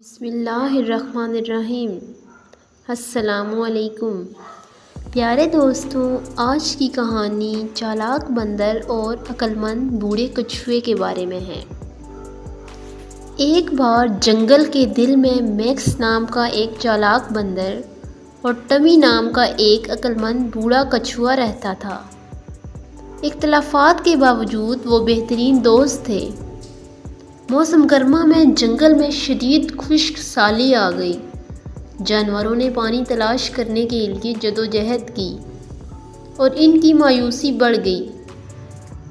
बिस्मिल्लाहिर्रहमानिर्रहीम। अस्सलामुअलैकुम प्यारे दोस्तों, आज की कहानी चालाक बंदर और अक्लमंद बूढ़े कछुए के बारे में है। एक बार जंगल के दिल में मैक्स नाम का एक चालाक बंदर और टमी नाम का एक अक्लमंद बूढ़ा कछुआ रहता था। इख्तलाफात के बावजूद वो बेहतरीन दोस्त थे। मौसम गर्मा में जंगल में शदीद खुश्क साली आ गई। जानवरों ने पानी तलाश करने के लिए जदोजहद की और इनकी मायूसी बढ़ गई।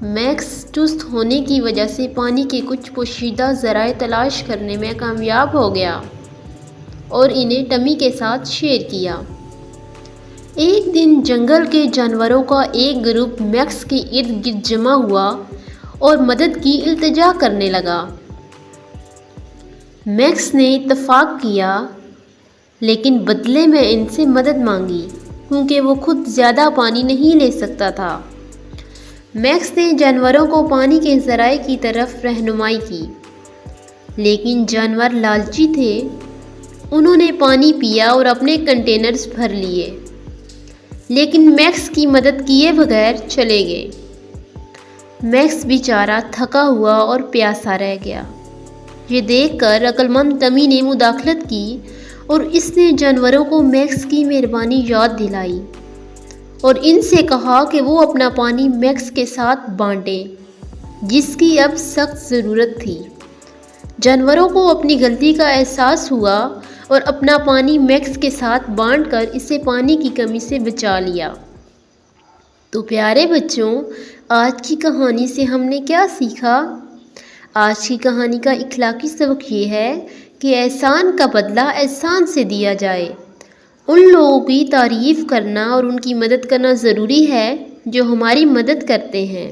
मैक्स चुस्त होने की वजह से पानी के कुछ पोशीदा ज़राए तलाश करने में कामयाब हो गया और इन्हें टमी के साथ शेयर किया। एक दिन जंगल के जानवरों का एक ग्रुप मैक्स के इर्द गिर्द जमा हुआ और मदद की इल्तिजा करने लगा। मैक्स ने इत्तफाक किया, लेकिन बदले में इनसे मदद मांगी क्योंकि वो खुद ज़्यादा पानी नहीं ले सकता था। मैक्स ने जानवरों को पानी के ज़राए की तरफ रहनुमाई की, लेकिन जानवर लालची थे। उन्होंने पानी पिया और अपने कंटेनर्स भर लिए, लेकिन मैक्स की मदद किए बगैर चले गए। मैक्स बेचारा थका हुआ और प्यासा रह गया। ये देखकर अक्लमंद टमी ने मुदाखलत की और इसने जानवरों को मैक्स की मेहरबानी याद दिलाई और इनसे कहा कि वो अपना पानी मैक्स के साथ बांटें, जिसकी अब सख्त ज़रूरत थी। जानवरों को अपनी गलती का एहसास हुआ और अपना पानी मैक्स के साथ बांटकर इसे पानी की कमी से बचा लिया। तो प्यारे बच्चों, आज की कहानी से हमने क्या सीखा? आज की कहानी का इखलाकी सबक ये है कि एहसान का बदला एहसान से दिया जाए। उन लोगों की तारीफ़ करना और उनकी मदद करना ज़रूरी है जो हमारी मदद करते हैं।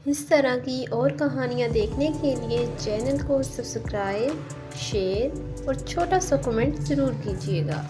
इस तरह की और कहानियाँ देखने के लिए चैनल को सब्सक्राइब, शेयर और छोटा सा कमेंट ज़रूर कीजिएगा।